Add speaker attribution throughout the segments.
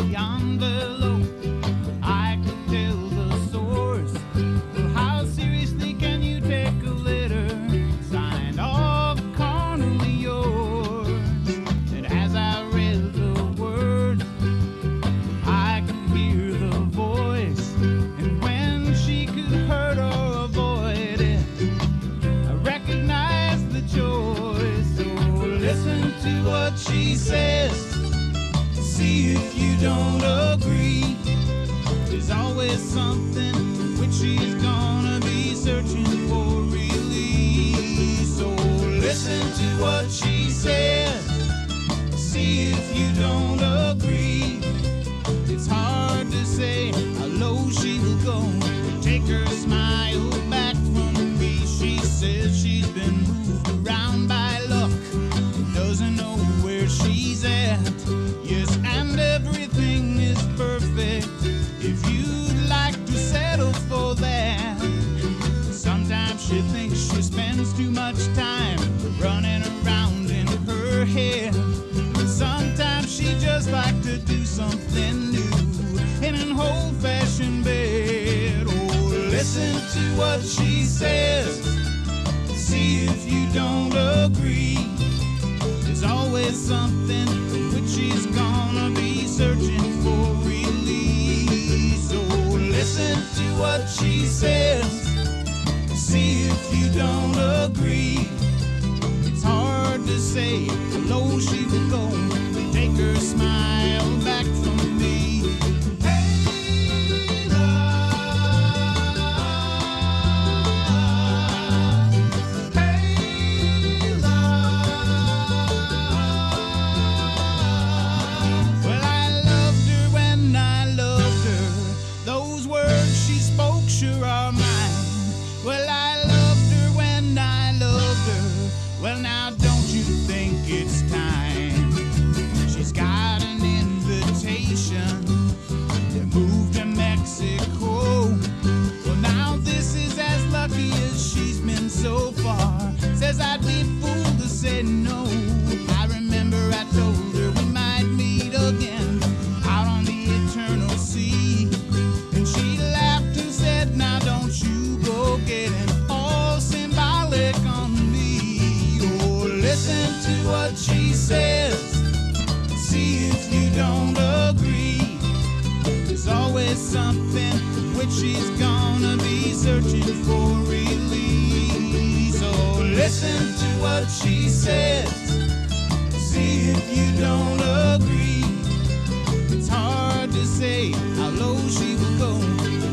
Speaker 1: the envelope. I could tell the source. Well, how seriously can you take a letter signed off carnally yours? And as I read the words, I could hear the voice. And when she could hurt or avoid it, I recognized the choice. So listen to what she says. See if you don't agree. There's always something which she's gonna be searching for release. So listen to what she says. See if you don't agree. It's hard to say how low she will go. Take her smile back from me. She says she's been moved around by luck, doesn't know where she's at. Yes, and everything is perfect if you'd like to settle for that. Sometimes she thinks she spends too much time running around in her head. Sometimes she just like to do something new in an old-fashioned bed. Oh, listen to what she says. See if you don't agree. There's always something which she's gonna be searching for release. So listen to what she says. See if you don't agree. It's hard to say how low she will go. Take her smile back from me. Hey, love. Hey, love. Well, I loved her when I loved her. Those words she spoke sure are mine. Well, I loved her when I loved her. Well, now don't you think it's time? She's got an invitation to move to Mexico. Well, now this is as lucky as she's been so far. Says I'd be fooled to say no. I remember I told her we might meet again out on the eternal sea. And she laughed and said, now don't you go getting all symbolic on me. Oh, listen to what she says. See if you don't agree. There's always something which she's gonna be searching for release. So listen to what she says. See if you don't agree. It's hard to say how low she will go.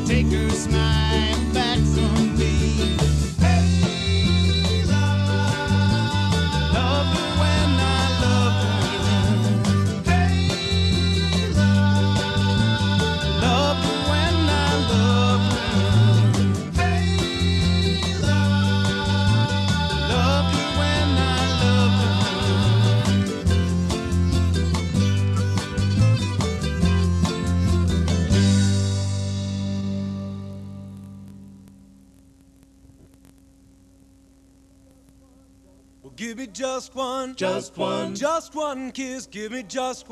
Speaker 1: Take her smile back from me. Hey, love. Loved her when I loved her. Hey, love. Loved her when I loved her. Hey, love. Loved her when I loved her.
Speaker 2: Well, give me just one kiss. Give me just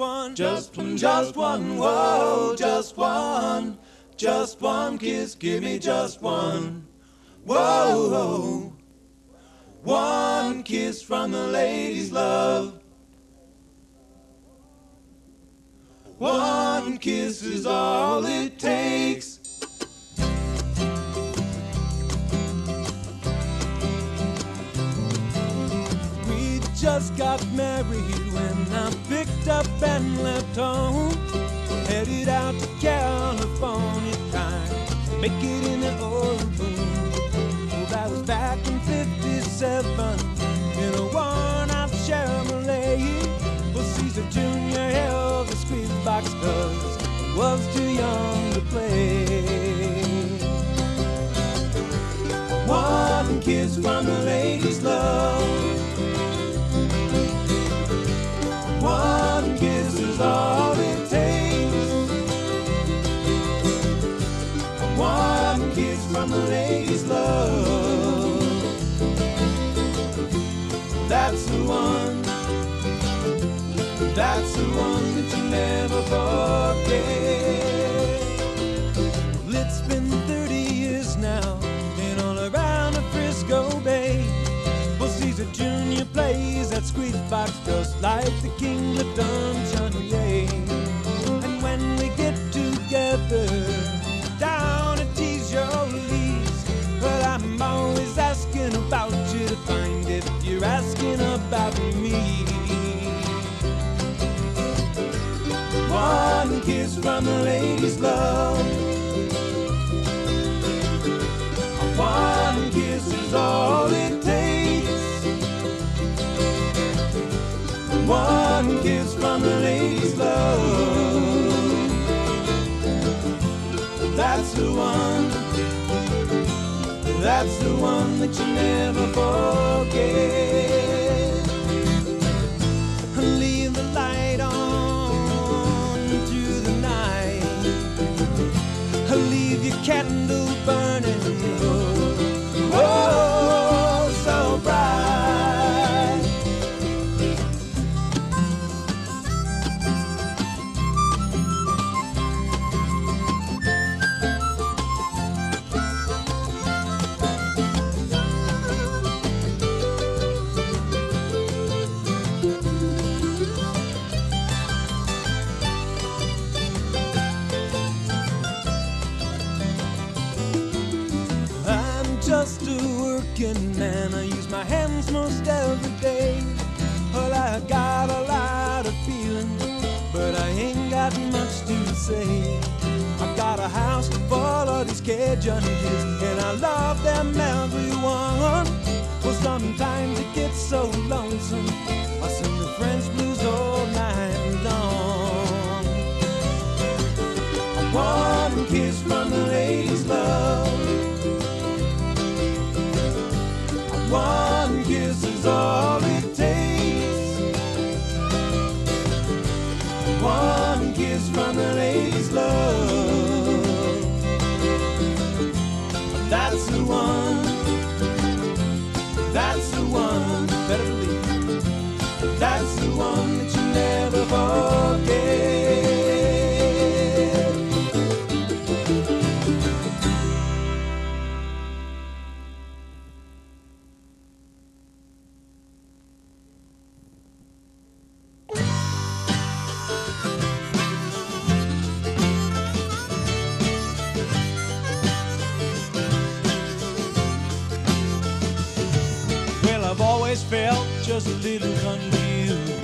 Speaker 2: one, whoa, just one kiss. Give me just one, whoa, one kiss from the lady's love. One kiss is all it takes. We just got married when I picked up and left home. Headed out to California, trying to make it in the oil boom. Well, that was back in '57 in a worn-out Chevrolet. Well, Caesar Jr. held the squeeze box 'cause he was too young to play. One kiss from the lady's love. One kiss is all it takes. One kiss from the lady's love. That's the one. That's the one that you never forget. plays that squeeze box just like the King of Dungeon, yeah. And when we get together down at Tease Your Leaves, well, I'm always asking about you to find if you're asking about me. One kiss from a lady's love, one kiss is all it takes. One kiss from a lady's love, that's the one, that's the one that you never forget. Leave the light on through the night, leave your candle burning, oh, so bright. Just a working man, I use my hands most every day. Well, I got a lot of feeling, but I ain't got much to say. I've got a house full of these Cajun kids, and I love them everyone. Well, sometimes it gets so lonesome, I sing the French blues all night long. One kiss from a lady's love, one kiss is all it takes. One kiss from a lady's love, that's the one, that's the one, better believe, that's the one that you never forget. Felt just a little confused,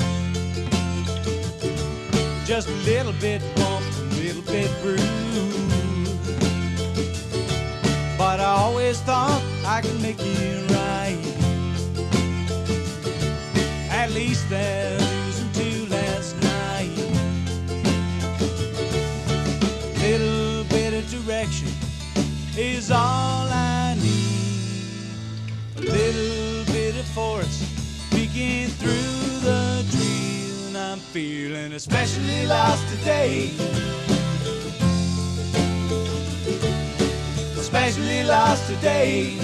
Speaker 2: just a little bit bumped, a little bit bruised, but I always thought I could make it right. At least there's until last night. Little bit of direction is all I need, a little bit of force peeking through the trees, and I'm feeling especially lost today, especially lost today.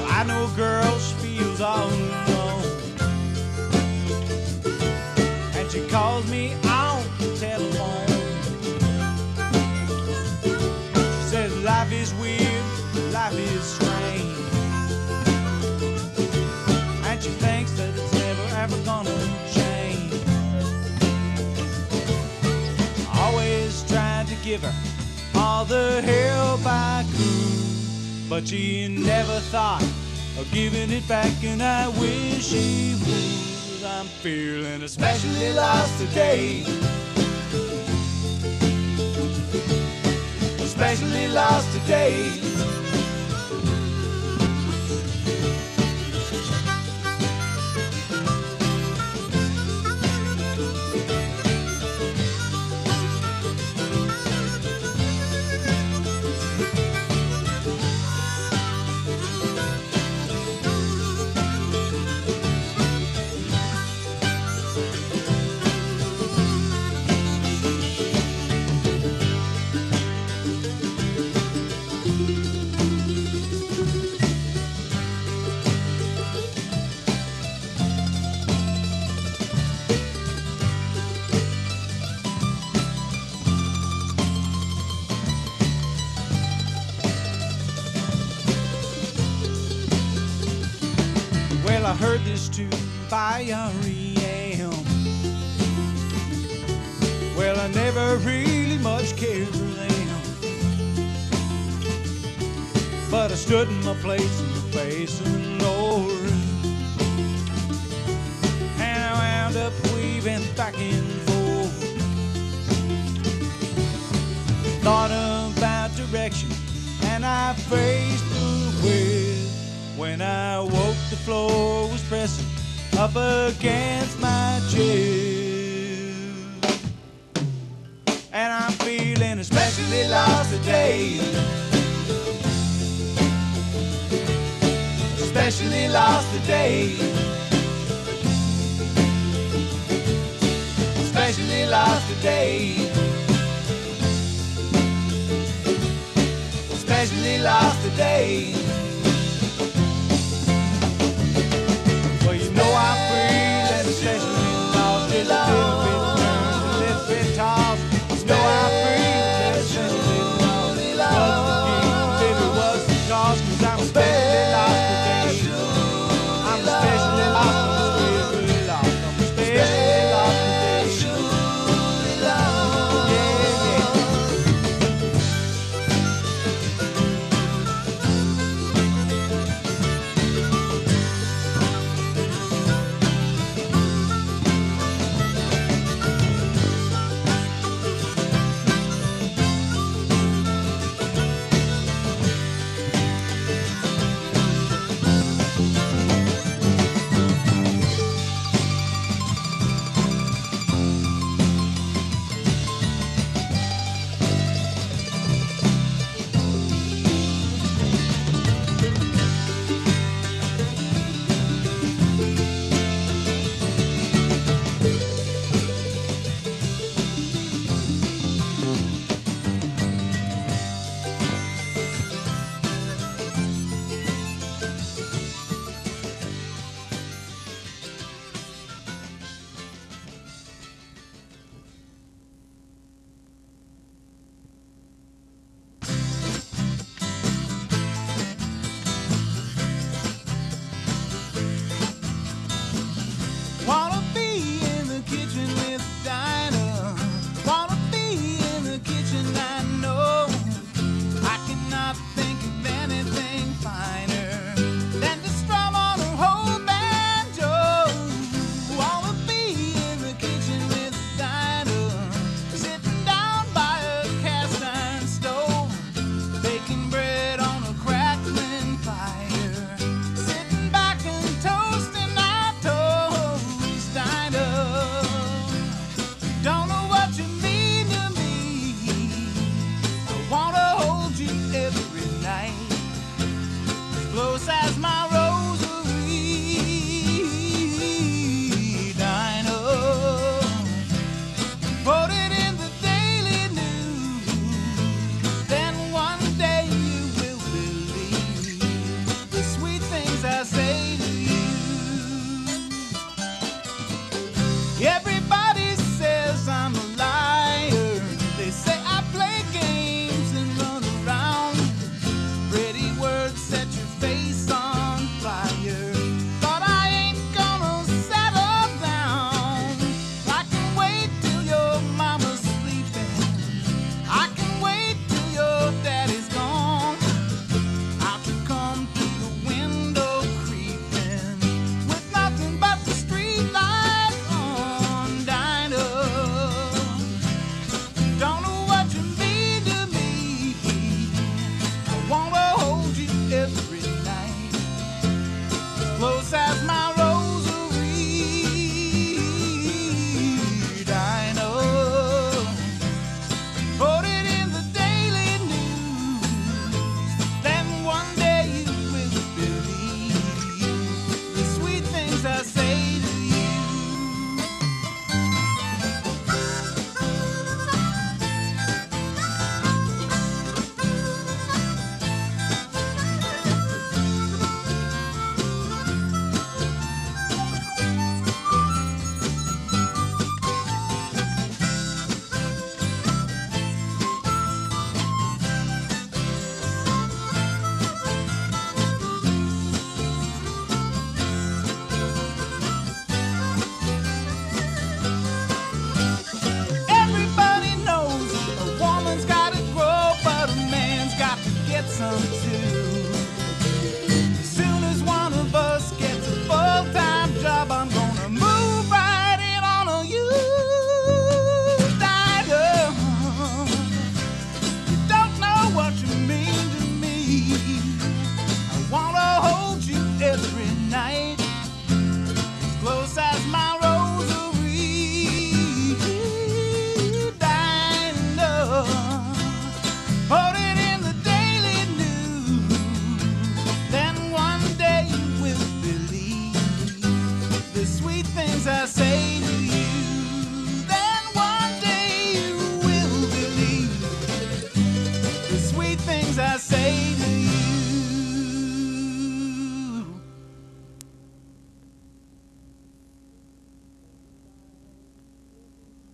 Speaker 2: I know a girl, she feels all alone, and she calls me on the telephone. She says life is weird, life is strange, and she thinks that it's never ever gonna change. Always tried to give her all the help I could, but she never thought of giving it back, and I wish she would. I'm feeling especially lost today, especially lost today.
Speaker 1: used to buy REM. Well, I never really much cared for them, but I stood in my place in the face of an old room, and I wound up weaving back and forth. Thought about direction, and I faced the wind. When I woke, the floor was pressing up against my chest, and I'm feeling especially lost today. Especially lost today. Especially lost today. Especially lost today. Well, you know I'm free, and especially lost just a little bit turned, a little bit tossed. You know I'm free, and especially lost. Baby, what's the cost? 'Cause I'm especially lost today. I'm especially lost. I'm especially lost. I'm especially lost today. Yeah, yeah.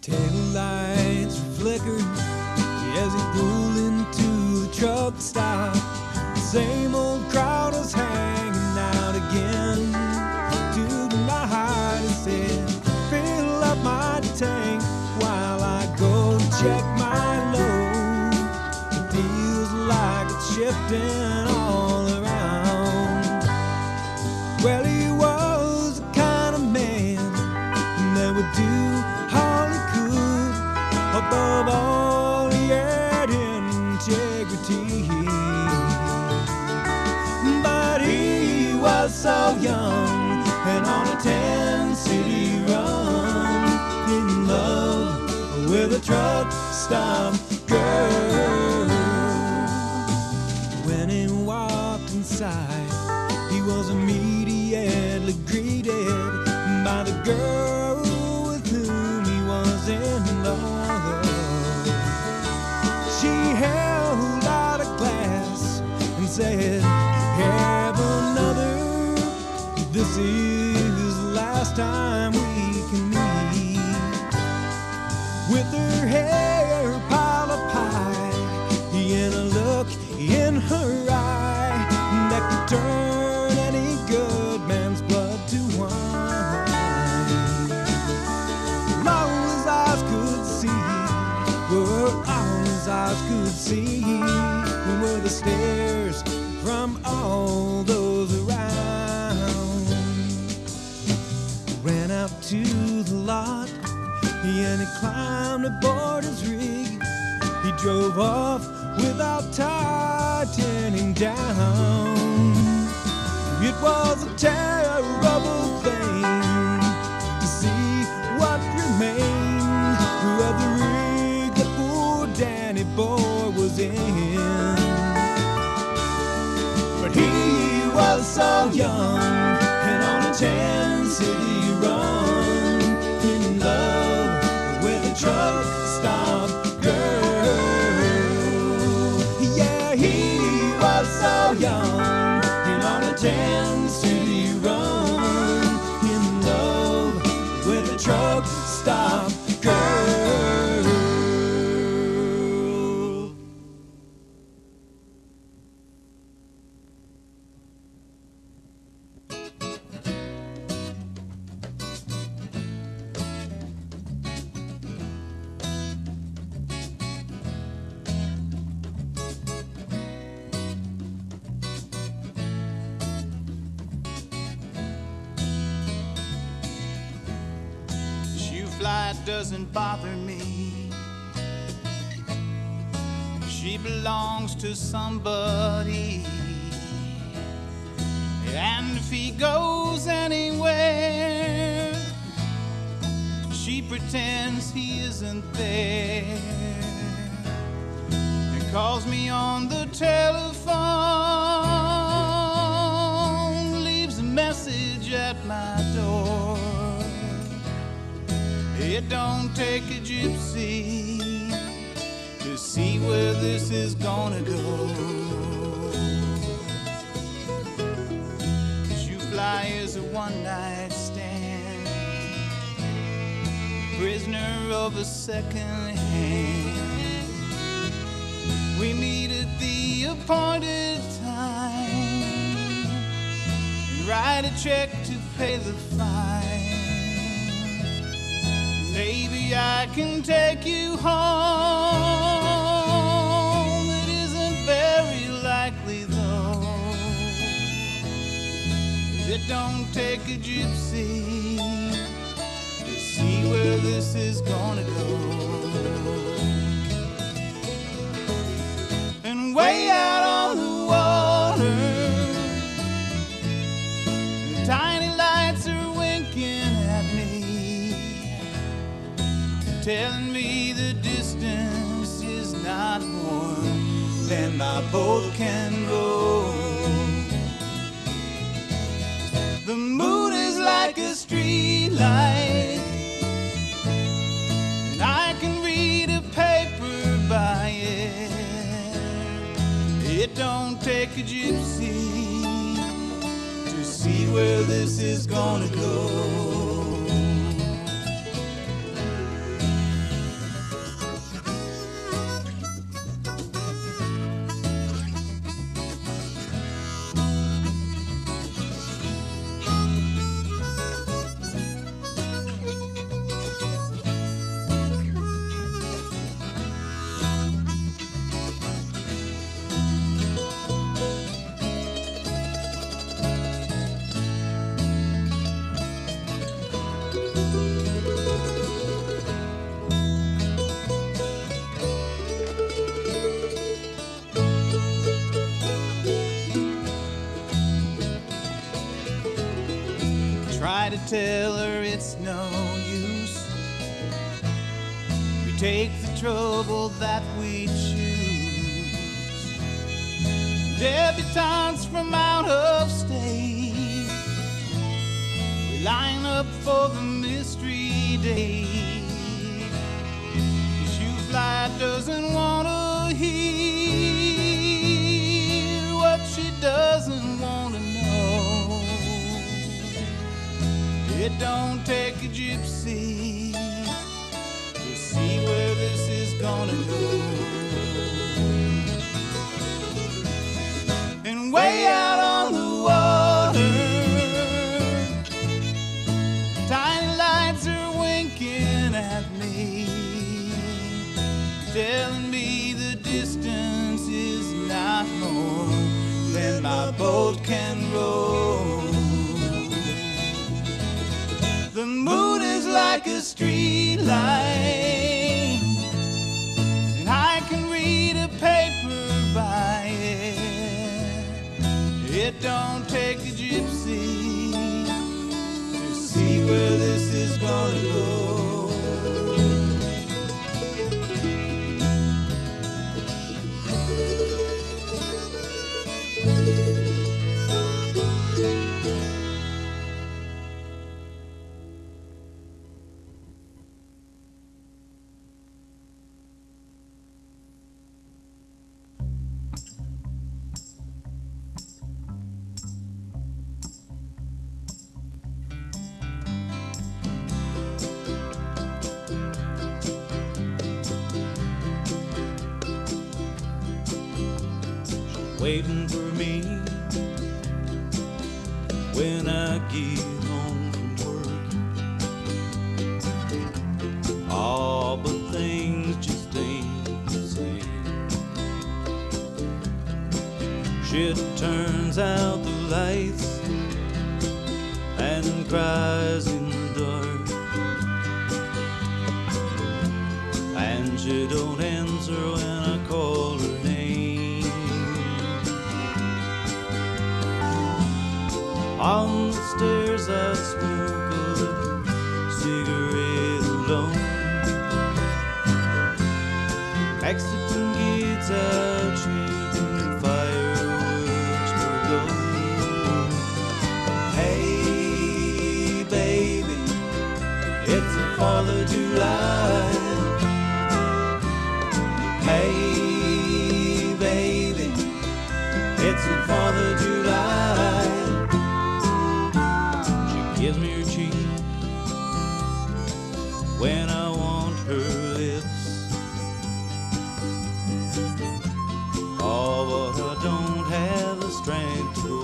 Speaker 2: Tail lights flicker as he pulled into the truck stop. Same old crowd was hanging out again. Tonight he said, fill up my tank while I go check my load. It feels like it's shifting all around. Well, he was the kind of man that would do all he could. Above all, he had integrity. But he was so young and on a 10-city run, in love with a truck stop girl. When he walked inside, he was immediately greeted by the girl with whom he was in love. She held out a glass and said, have another. This is the last time we can meet. With her hair piled up high and a look in her eye that could turn any good man's blood to wine. Long as eyes could see, well, all his eyes could see were the stares from all those around. Ran out to the lot and he climbed aboard his rig. He drove off without tightening down. It was a terrible thing to see what remained of the rig that poor Danny boy was in. But he was so young and on a 10-city run, in love with a truck stop girl. Yeah, he was so young and on a 10-city run, in love with a truck stop girl.
Speaker 1: Flight doesn't bother me. She belongs to somebody, and if he goes anywhere, she pretends he isn't there and calls me on the telephone, leaves a message at my door. It don't take a gypsy to see where this is gonna go. Shoe-fly is a one-night stand, prisoner of a second hand. We meet at the appointed time and write a check to pay the fine. Maybe I can take you home. It isn't very likely though. It don't take a gypsy to see where this is gonna go. And way out on the water, the tiny lights are winking at me, telling me the distance is not more than my boat can go. The moon is like a street light, and I can read a paper by it. It don't take a gypsy to see where this is gonna go. tell her it's no use. We take the trouble that we choose. Debutantes from out of state, we line up for the mystery date. The shoe fly doesn't want to hear what she doesn't want to know. It don't take a gypsy to see where this is gonna go. And way out on the water, tiny lights are winking at me, telling me the distance is not more than my boat can row. The moon is like a street light, and I can read a paper by it. It don't take a gypsy to see where this is gonna go. Waiting for me when I get home from work. Oh, but things just ain't the same. She turns out the lights and cries in the dark, and she don't answer when I call her name. On the stairs I smoke a cigarette alone. Mexican kids out shooting fireworks below. Hey baby, it's the 4th of July. Hey baby, it's the 4th of July. Gives me her cheek when I want her lips. Oh, but I don't have the strength to go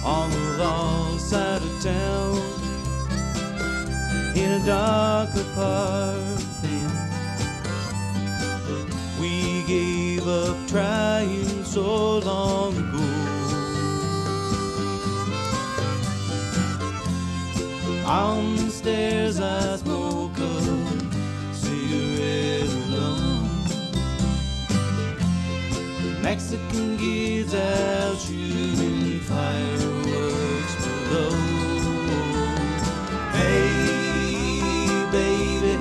Speaker 1: on the lost side of town in a dark apartment. We gave up trying so long ago. On the stairs I smoke a cigarette alone. Mexican kids out shooting fireworks below. Hey baby,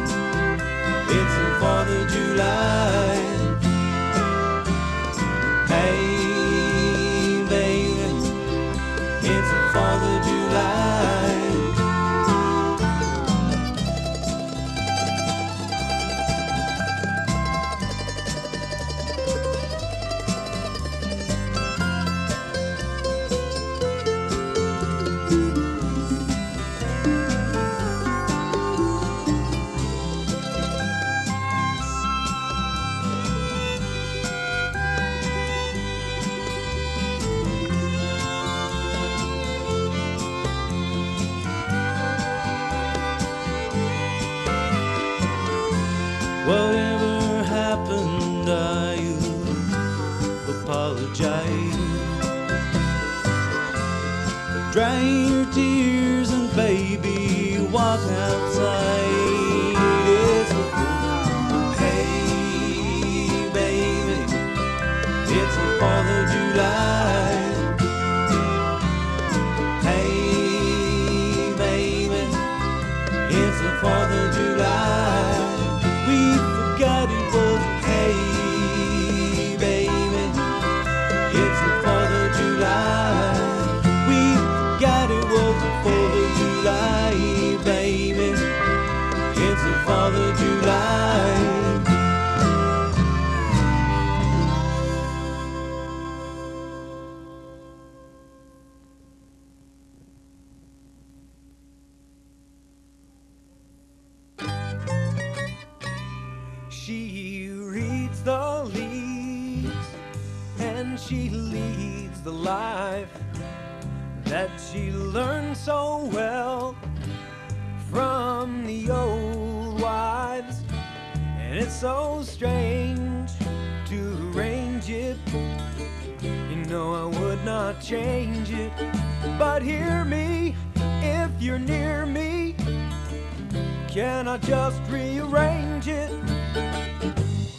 Speaker 1: it's the 4th of July. Hey baby, it's the 4th of July. Whatever happened, I apologize. Dry your tears and baby, walk outside. It's the 4th. Hey baby, it's the 4th of July.
Speaker 2: she leads the life that she learned so well from the old wives. And it's so strange to arrange it. You know I would not change it, but hear me if you're near me. Can I just rearrange it?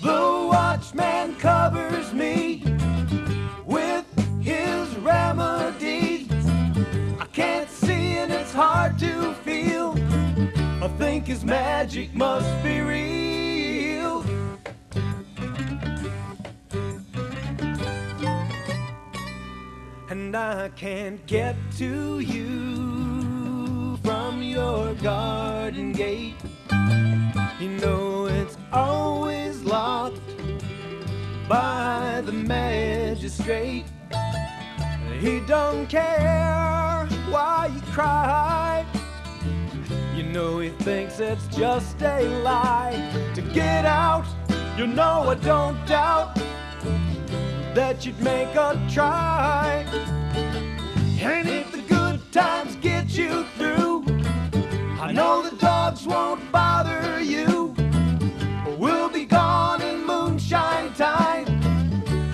Speaker 2: The watchman covers me with his remedies. I can't see and it's hard to feel. I think his magic must be real. And I can't get to you from your garden gate. You know it's always locked by the magistrate. He don't care why you cry. You know he thinks it's just a lie. To get out, you know I don't doubt that you'd make a try. And if the good times get you through, I know the dogs won't bother you. We'll be gone in moonshine time.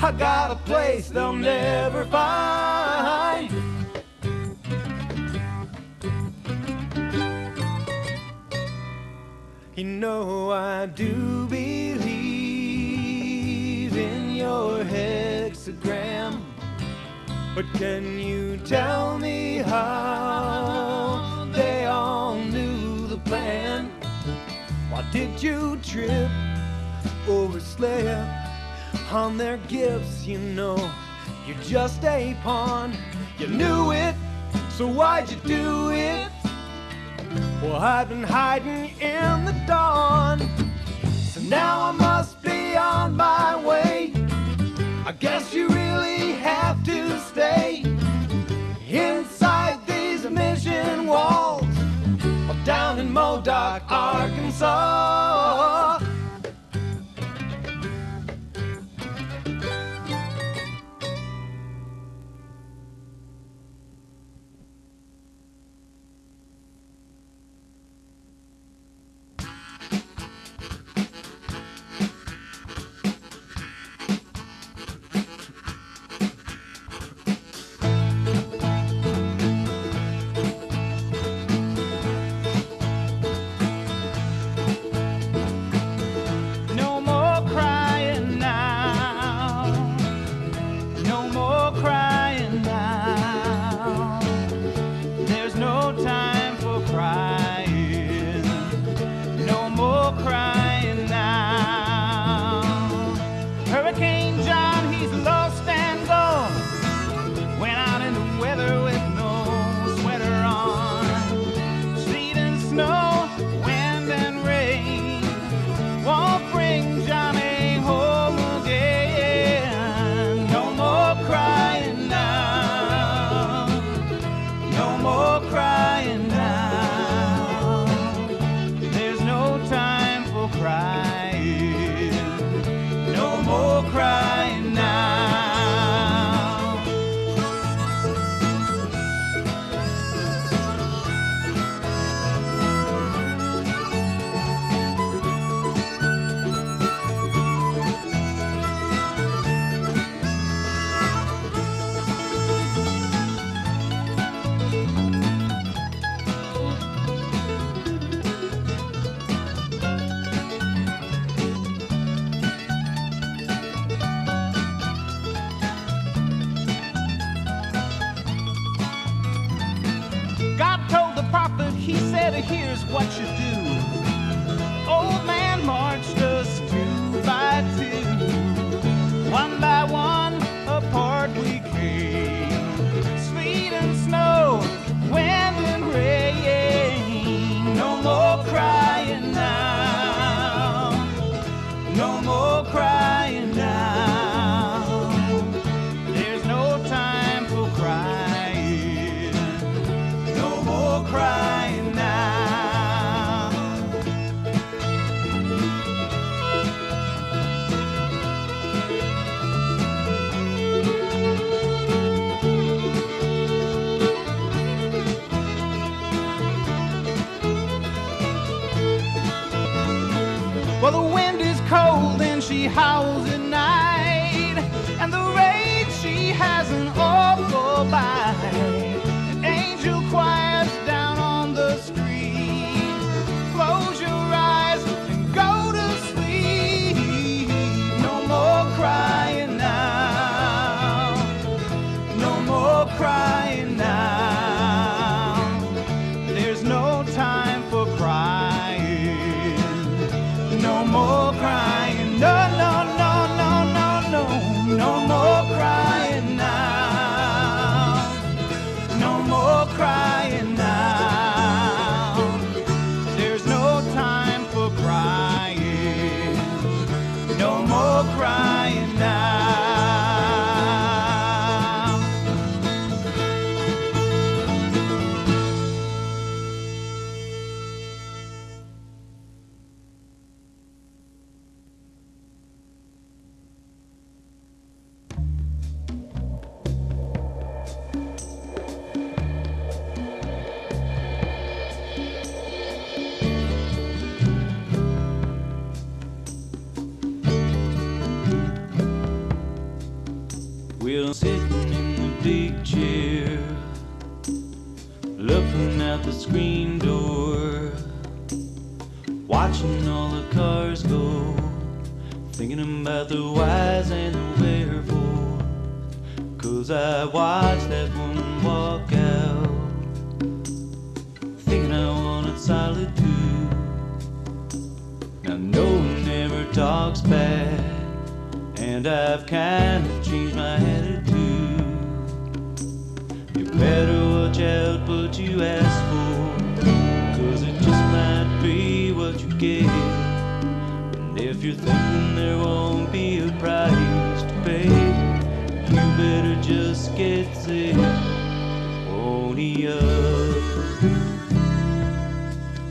Speaker 2: I got a place they'll never find. You know I do believe in your hexagram, but can you tell me how they all knew the plan? Why did you trip or slip on their gifts? You know you're just a pawn. You knew it, so why'd you do it? Well, I've been hiding in the dawn, so now I must be on my way. I guess you really have to stay inside these mission walls, or down in Modoc, Arkansas.
Speaker 1: Here's what you do. Old man marched us 2 by 2. 1 by 1 apart we came. Sleet and snow, wind and rain. No more crying now. No more crying now. There's no time for crying. No more crying now. Well, the wind is cold and she howls at night, and the rain, she has an awful bite. An angel choirs down on the street. Close your eyes and go to sleep. No more crying now. No more crying now. There's no time for crying. No more crying. No, no, no, no, no, no. No more crying now. No more crying now. There's no time for crying. No more crying now.
Speaker 2: Well, I'm sitting in the big chair, looking out the screen door, watching all the cars go, thinking about the whys and the wherefores. 'Cause I watched that woman walk out, thinking I wanted solitude. Now no one ever talks back, and I've kind of changed my attitude. You better watch out what you ask for, 'cause it just might be what you get. And if you're thinking there won't be a price to pay, you better just get set. Pony up,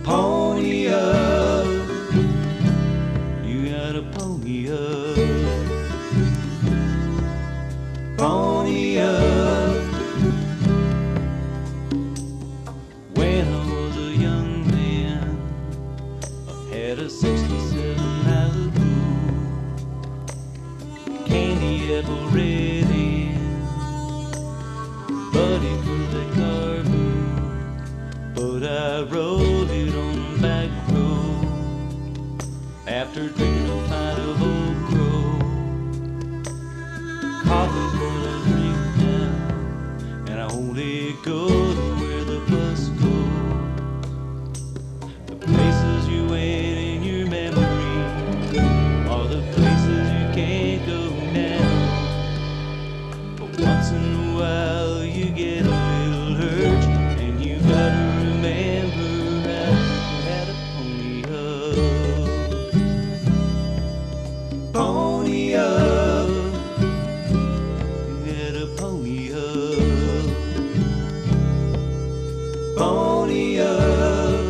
Speaker 2: pony up. You gotta pony up. Pony up. When I was a young man, I had a 67 Malibu, candy apple red in, buddy could that car move, but I rode it on the back road after drinking a pint of Old Crow. Coffee's what I drink now, and I only go to where the bus goes. The places you went in your memory are the places you can't go now. But once in a while you get a little hurt, and you gotta remember how you had a pony up. Pony up. Pony up, pony up.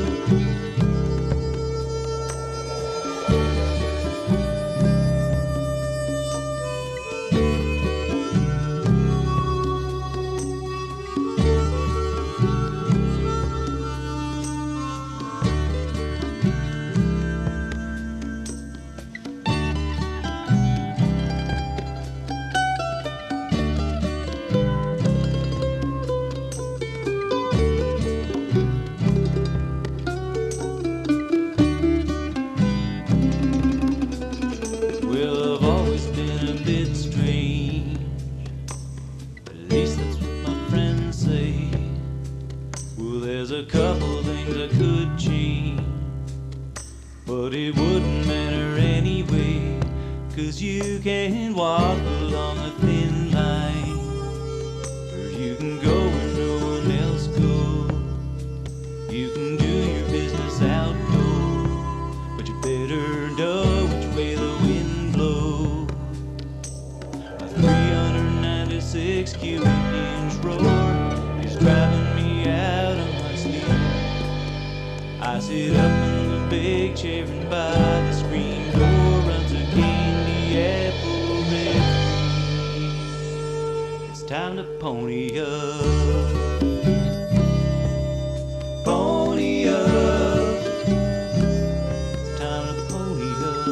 Speaker 2: There's a couple things I could change, but it wouldn't matter anyway, 'cause you can walk along a thin line, or you can go where no one else goes. You can do your business outdoors, but you better know which way the wind blows. A 396 cubic inch roar is driving me out of my sleep. I sit up in the big chair and by the screen door runs a candy apple red tree. It's time to pony up. Pony up. It's time to pony up.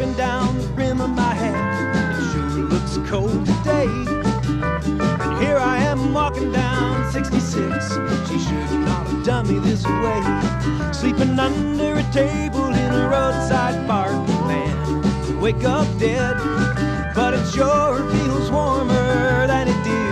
Speaker 2: looking down the rim of my hat. It sure looks cold today. And here I am walking down 66. She should not have done me this way. Sleeping under a table in a roadside park. Man, you wake up dead, but it sure feels warmer than it did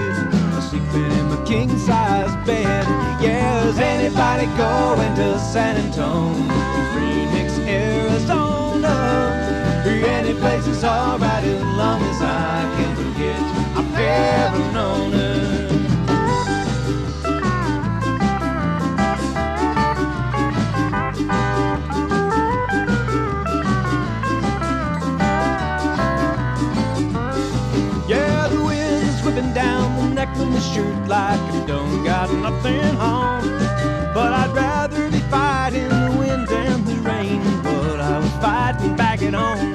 Speaker 2: sleeping in my king-size bed. Yeah, is anybody going to San Antone, Phoenix, Arizona? Any place is alright as long as I can forget I've ever known her. Yeah, the wind's whipping down the neck of my shirt like I don't got nothing on. But I'd rather be fighting the wind and the rain, but I was fighting back at home.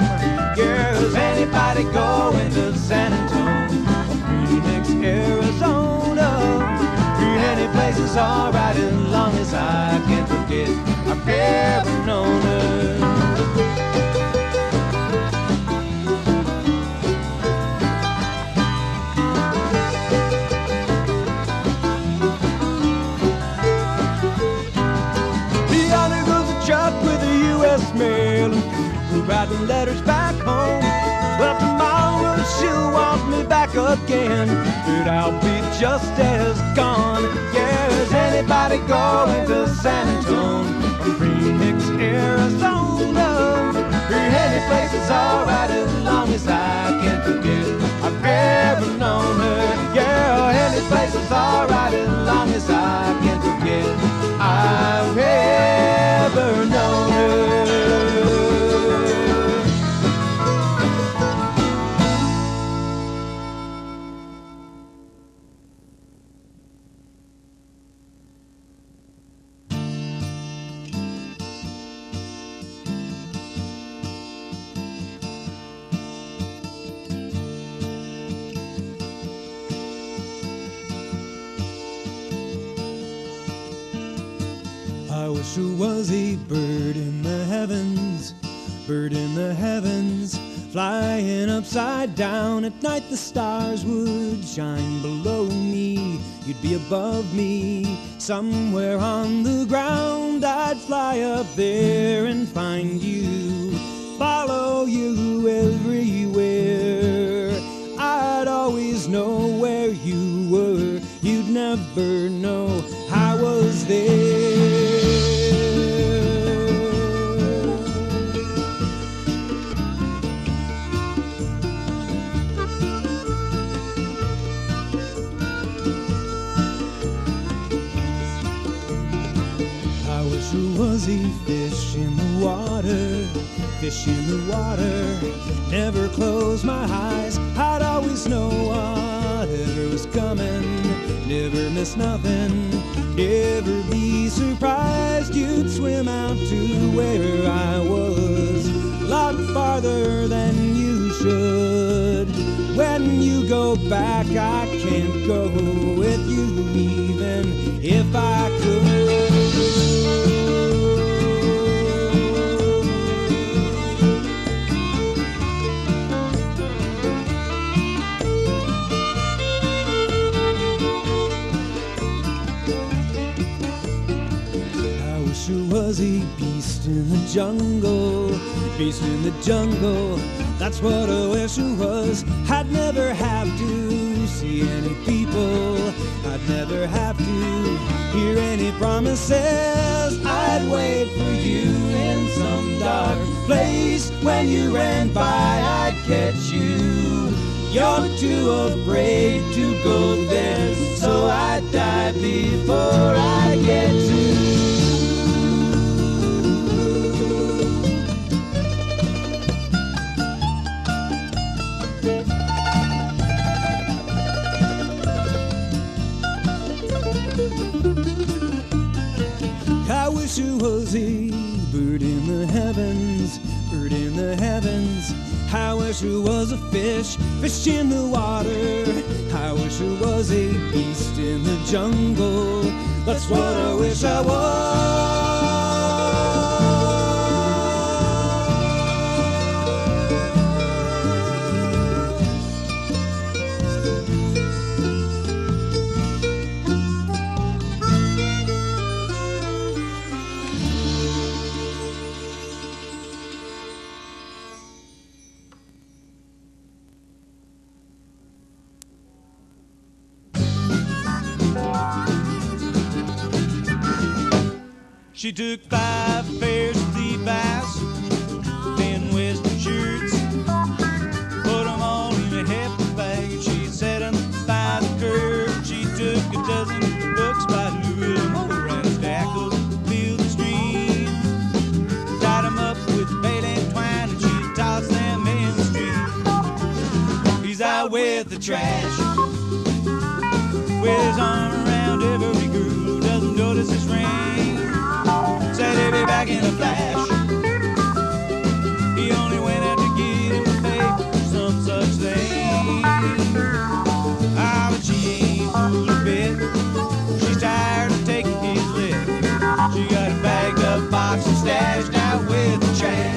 Speaker 2: Yeah, is anybody going to San Antone, Phoenix, Arizona? Any place is alright as long as I can forget I've ever known her. Mail and people writing letters back home. Well, tomorrow she'll want me back again, but I'll be just as gone. Yeah, is anybody going to San Antone, Phoenix, Arizona? Any place is alright as long as I can forget I've ever known her. Yeah, any place is alright as long as I can forget I've ever known her. I wish there was a bird in the heavens, bird in the heavens, flying upside down. At night the stars would shine below me. You'd be above me, somewhere on the ground. I'd fly up there and find you, follow you everywhere. I'd always know where you were. You'd never know I was there. Was a fish in the water, fish in the water. Never close my eyes, I'd always know whatever was coming. Never miss nothing, never be surprised. You'd swim out to where I was, a lot farther than you should. When you go back, I can't go with you, even if I could. Was a beast in the jungle, beast in the jungle. That's what I wish it was. I'd never have to see any people, I'd never have to hear any promises. I'd wait for you in some dark place. When you ran by, I'd catch you. You're too afraid to go there, so I'd die before I get to. I wish it was a bird in the heavens, bird in the heavens. I wish it was a fish, fish in the water. I wish it was a beast in the jungle. That's what I wish I was. She took 5 pairs of Levi's, 10 Western shirts, put them all in a hefty bag, and she set them by the curb. She took a dozen books by Louis L'Amour and a stack of Field and Stream, tied them up with baling twine, and she tossed them in the street. He's out with the trash, with his arm around every girl who doesn't notice his ring. Said he'll be back in a flash. He only went out to get him a paper or some such thing. Ah, but she ain't fooled a bit. She's tired of taking his lip. She got a bagged up box and stashed out with the trash.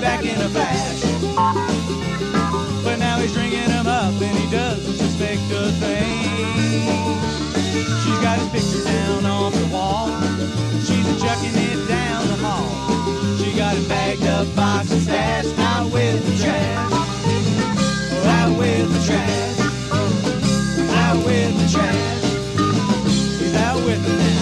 Speaker 2: Back in a flash, but now he's stringing them up and he doesn't suspect a thing. She's got his picture down on the wall, she's chucking it down the hall. She got it bagged up, box and stashed out with the trash, out with the trash, out with the trash. He's out with them now.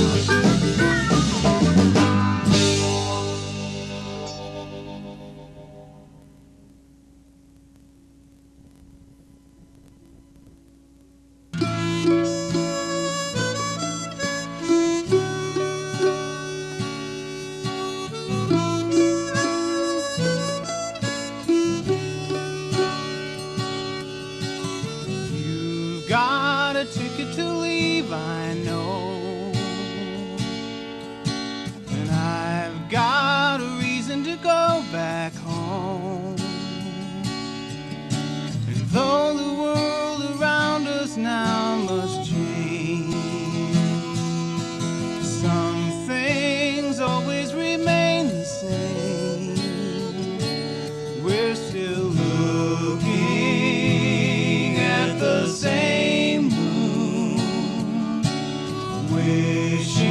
Speaker 2: Wishing